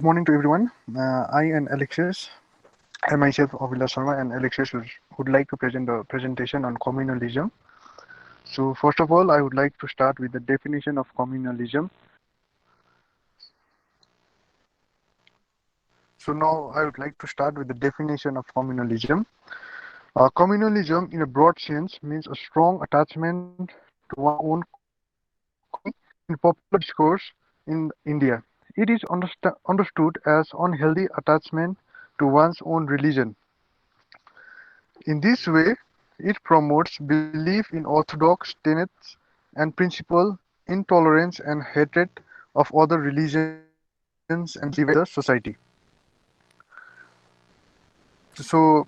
Good morning to everyone. I and Alexis, I myself, Avila Sharma, and Alexis would like to present a presentation on communalism. So, first of all, I would like to start with the definition of communalism. So, now I would like to start with the definition of communalism. Communalism, in a broad sense, means a strong attachment to one's own community. In popular discourse in India, it is understood as unhealthy attachment to one's own religion. In this way, it promotes belief in orthodox tenets and principle, intolerance and hatred of other religions and divides the society. So,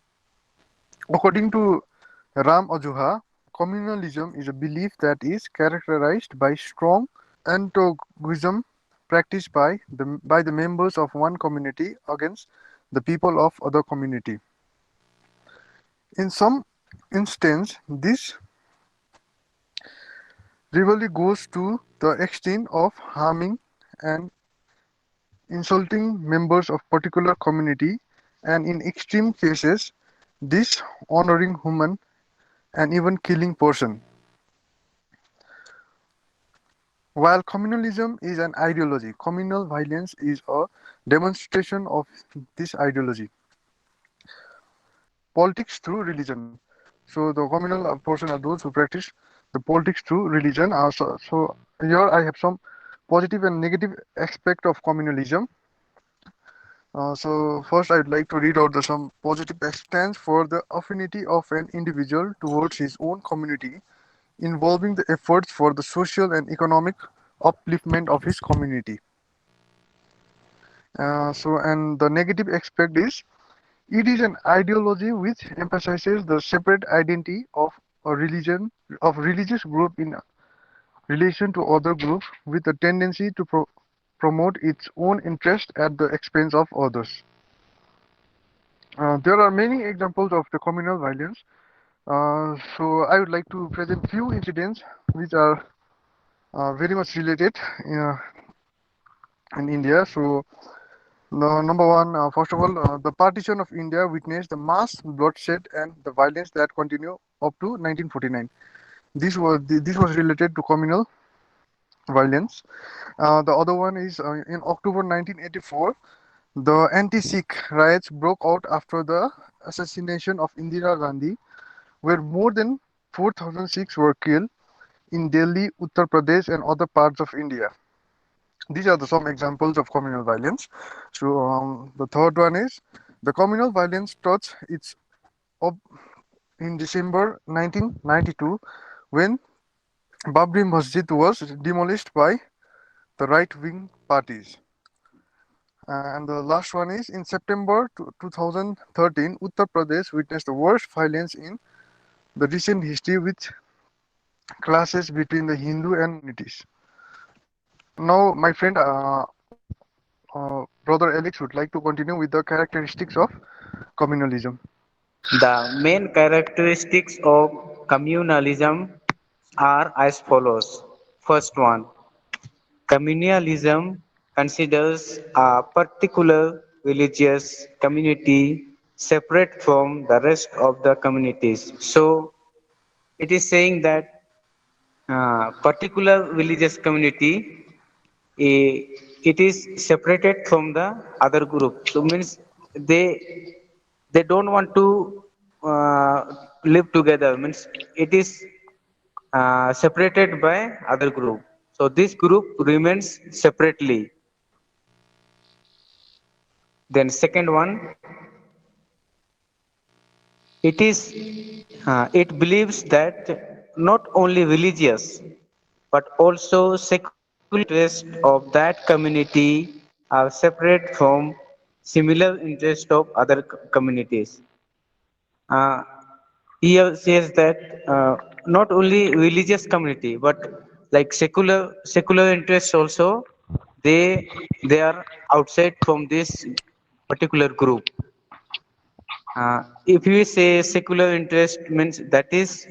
according to Ram Ajuha, communalism is a belief that is characterized by strong antagonism practiced by the members of one community against the people of other community. In some instances, this rivalry goes to the extent of harming and insulting members of particular community, and in extreme cases, dishonoring human and even killing person. While communalism is an ideology, communal violence is a demonstration of this ideology. Politics through religion. So the communal portion are those who practice the politics through religion. So here I have some positive and negative aspect of communalism. So first, I would like to read out some positive stands for the affinity of an individual towards his own community, involving the efforts for the social and economic upliftment of his community. And the negative aspect is it is an ideology which emphasizes the separate identity of a religion of religious group in relation to other groups, with a tendency to promote its own interest at the expense of others. There are many examples of the communal violence. So I would like to present few incidents which are very much related in India. So the number one, first of all, the partition of India witnessed the mass bloodshed and the violence that continue up to 1949. This was related to communal violence. The other one is in October 1984. The anti-Sikh riots broke out after the assassination of Indira Gandhi, where more than 4,000 Sikhs were killed in Delhi, Uttar Pradesh, and other parts of India. These are some examples of communal violence. So the third one is the communal violence touched its up in December 1992 when Babri Masjid was demolished by the right-wing parties. And the last one is in September 2013, Uttar Pradesh witnessed the worst violence in the recent history with clashes between the Hindu and communities. Now, my friend, brother Alex would like to continue with the characteristics of communalism. The main characteristics of communalism are as follows. First one, communalism considers a particular religious community separate from the rest of the communities. So it is saying that particular religious community it is separated from the other group, so means they they don't want to uh, live together, means it is separated by other group, so this group remains separately. Then second one, it believes that not only religious but also secular interests of that community are separate from similar interests of other communities. Uh, he says that not only religious community but like secular interests also, they are outside from this particular group. If we say secular interest means that is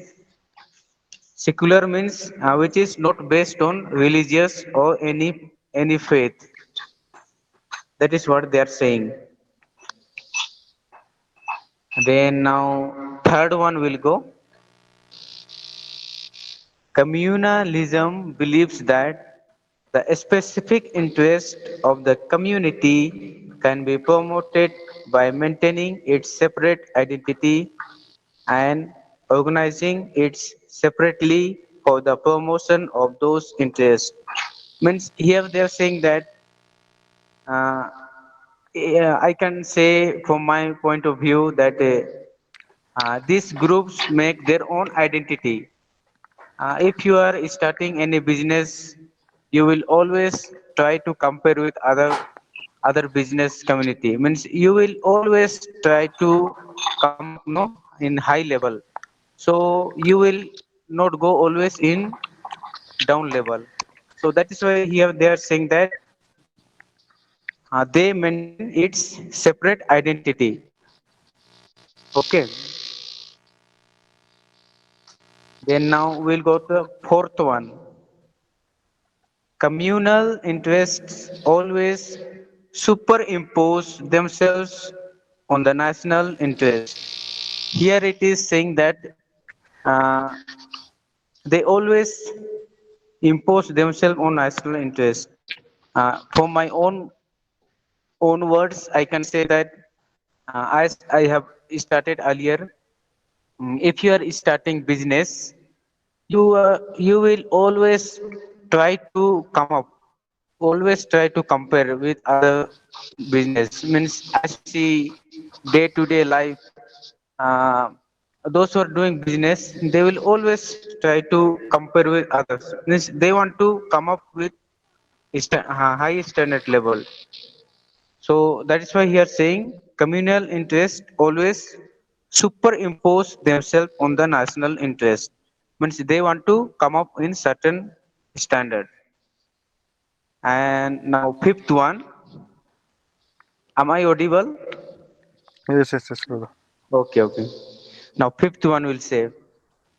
secular means which is not based on religious or any faith. That is what they are saying. Then now third one will go. Communalism believes that the specific interest of the community can be promoted by maintaining its separate identity and organizing it separately for the promotion of those interests. Means here they are saying that uh, yeah, I can say from my point of view that these groups make their own identity. If you are starting any business, you will always try to compare with other business community. Means you will always try to come up no in high level. So you will not go always in down level. So that is why here they are saying that they maintain its separate identity. Okay. Then now we'll go to the fourth one. Communal interests always superimpose themselves on the national interest. Here it is saying that uh, they always impose themselves on national interest. From my own words, I can say that as I have started earlier, if you are starting business, you will always try to come up, always try to compare with other business. Means as we see day to day life, uh, those who are doing business, they will always try to compare with others. Means they want to come up with high standard level. So that is why he is saying communal interest always superimpose themselves on the national interest. Means they want to come up in certain standard. And now fifth one, am I audible? Yes, yes, yes, brother. Okay, okay. Now fifth one will say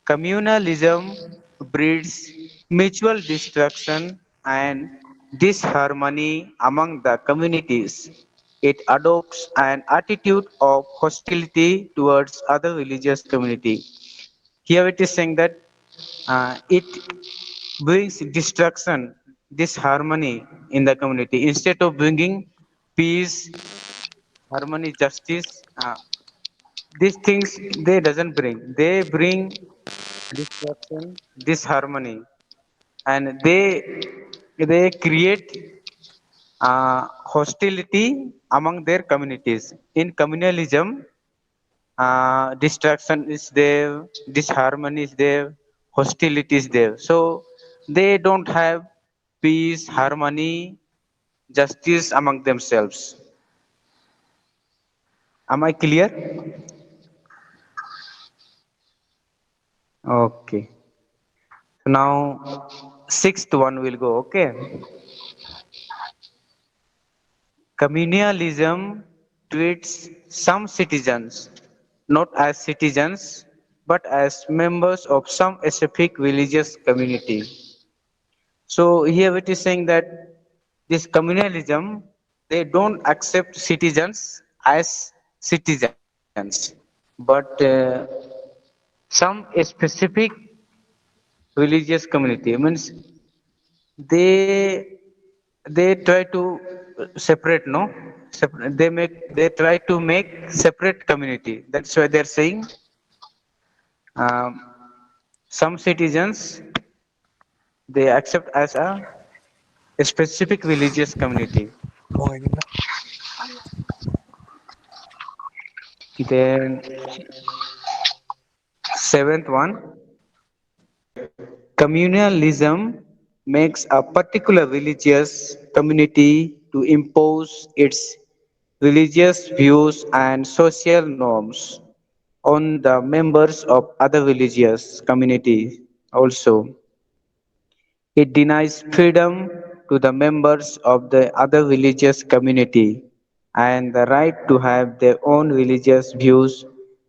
communalism breeds mutual destruction and disharmony among the communities. It adopts an attitude of hostility towards other religious community. Here it is saying that it brings destruction, disharmony in the community instead of bringing peace, harmony, justice. These things they doesn't bring. They bring destruction, disharmony, and they create hostility among their communities. In communalism, distraction is there, disharmony is there, hostility is there. So they don't have peace, harmony, justice among themselves. Am I clear? Okay. So now sixth one will go. Okay. Communalism treats some citizens not as citizens but as members of some specific religious community. So here it is saying that this communalism they don't accept citizens as citizens, but some specific religious community means they they try to separate no they try to make separate community. That's why they're saying um, some citizens they accept as a specific religious community. Then seventh one, communalism makes a particular religious community to impose its religious views and social norms on the members of other religious communities also. It denies freedom to the members of the other religious community and the right to have their own religious views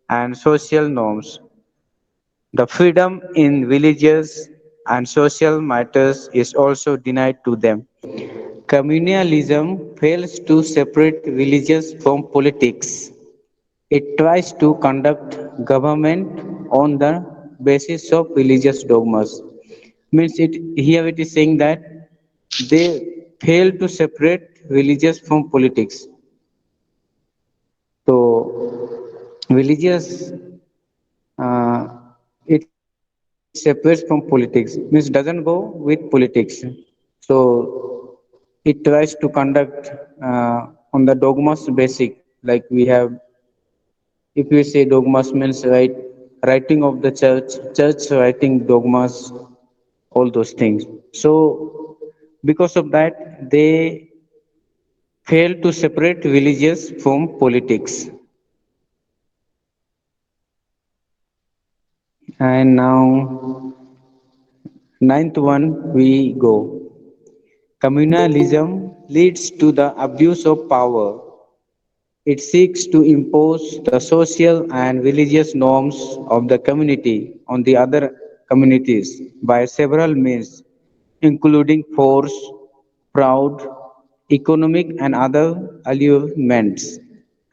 and social norms. The freedom in religious and social matters is also denied to them. Communalism fails to separate religious from politics. It tries to conduct government on the basis of religious dogmas. Means it here it is saying that they fail to separate religious from politics. So religious it separates from politics means doesn't go with politics. So it tries to conduct on the dogmas basic like we have if we say dogmas means writing of the church writing dogmas all those things. So because of that they fail to separate religious from politics. And now ninth one we go. Communalism leads to the abuse of power. It seeks to impose the social and religious norms of the community on the other communities by several means, including force, fraud, economic and other allurements,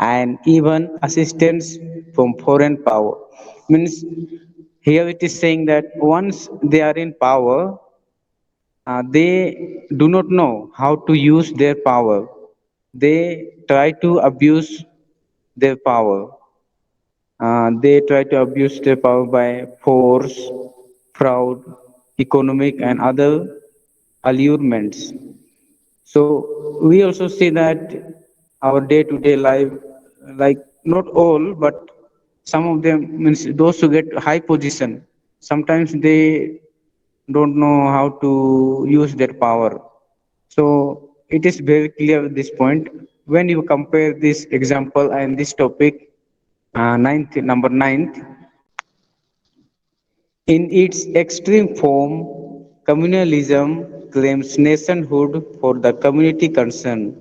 and even assistance from foreign power. Means here it is saying that once they are in power, they do not know how to use their power. They try to abuse their power. They try to abuse their power by force, fraud, economic, and other allurements. So we also see that our day-to-day life, like not all, but some of them means those who get high position. Sometimes they don't know how to use their power. So it is very clear at this point when you compare this example and this topic, number ninth, in its extreme form, communalism claims nationhood for the community concerned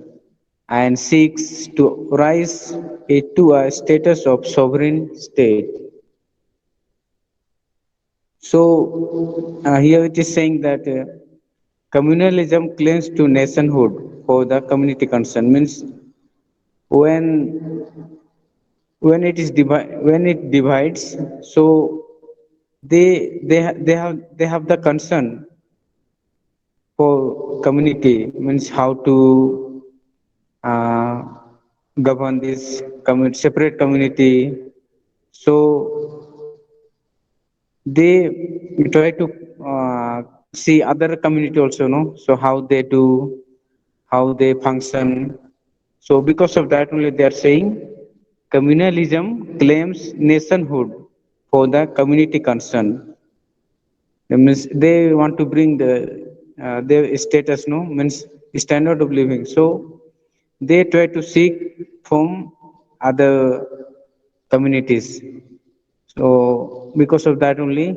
and seeks to rise it to a status of sovereign state. So here it is saying that communalism claims to nationhood for the community concern means when when it divides, so they have the concern for community means how to uh, govern this separate community. So they try to see other community also, no, so how they do, how they function. So because of that only they are saying communalism claims nationhood for the community concern. That means they want to bring their status, no, means standard of living. So they try to seek from other communities. So because of that only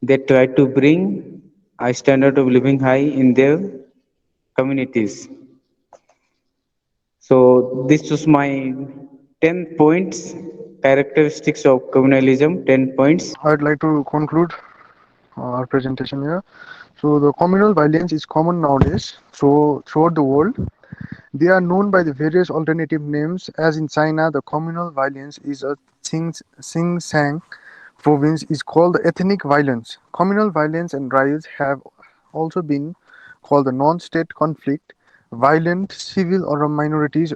they try to bring a standard of living high in their communities. So this was my 10 points, characteristics of communalism, 10 points. I'd like to conclude our presentation here. So the communal violence is common nowadays. So throughout the world, they are known by the various alternative names. As in China, the communal violence is a Xinjiang province is called ethnic violence. Communal violence and riots have also been called the non-state conflict, violent civil or minorities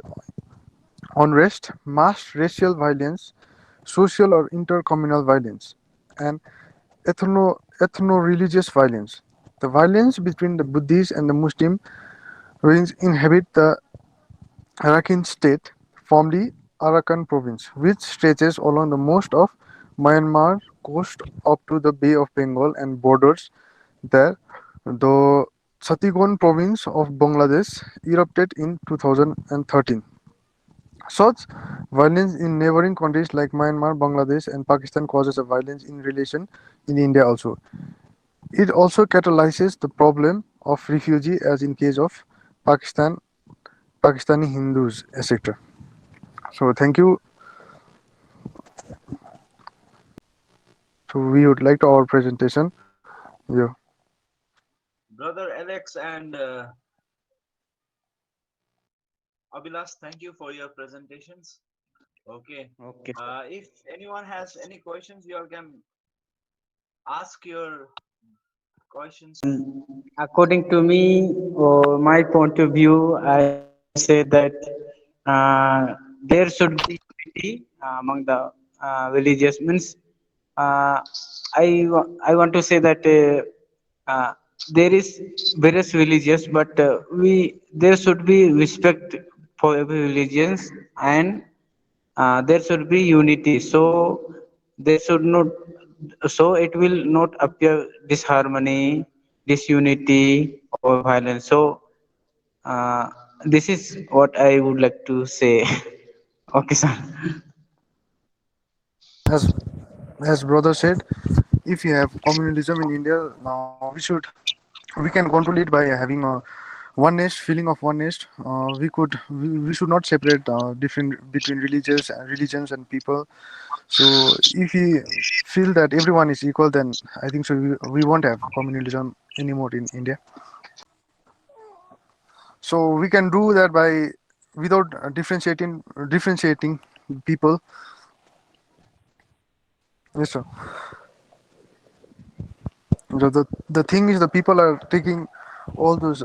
unrest, mass racial violence, social or intercommunal violence, and ethno-religious violence. The violence between the Buddhists and the Muslim Rohingyas inhabit the Arakan state, formerly Arakan province, which stretches along the most of Myanmar coast up to the Bay of Bengal and borders there. The Chhattisgarh province of Bangladesh erupted in 2013. Such violence in neighboring countries like Myanmar, Bangladesh, and Pakistan causes a violence in relation in India also. It also catalyzes the problem of refugee, as in case of Pakistan, Pakistani Hindus, etc. So thank you. So we would like to our presentation. Yeah. Alex and Abhilash, thank you for your presentations. Okay. Okay. If anyone has any questions, you all can ask your questions. According to me, or my point of view, I would say that there should be unity among the religious means. Uh, I want to say that there is various religions, but we there should be respect for every religions, and there should be unity. So there should not, so it will not appear disharmony, disunity, or violence. So uh, this is what I would like to say. Okay, sir. As brother said, if you have communalism in India, now we can control it by having a oneness feeling of oneness. We should not separate different between religions and people. So if we feel that everyone is equal, then I think so we won't have communalism anymore in India. So we can do that by without differentiating people. Yes, sir. The thing is, the people are taking all those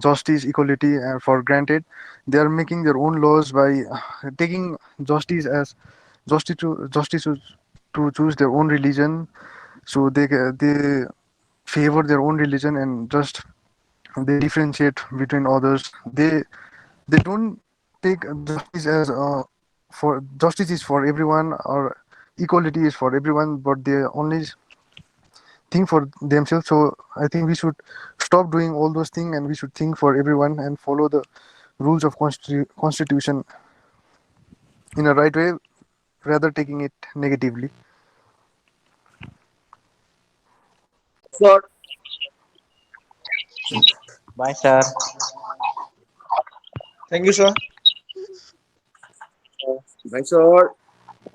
justice, equality for granted. They are making their own laws by taking justice as justice to choose their own religion. So they favor their own religion and just they differentiate between others. They don't take justice as for justice is for everyone or equality is for everyone, but they only think for themselves. So I think we should stop doing all those things and we should think for everyone and follow the rules of constitution in a right way rather taking it negatively. Sir, Bye, sir. thank you, sir. Bye, sir.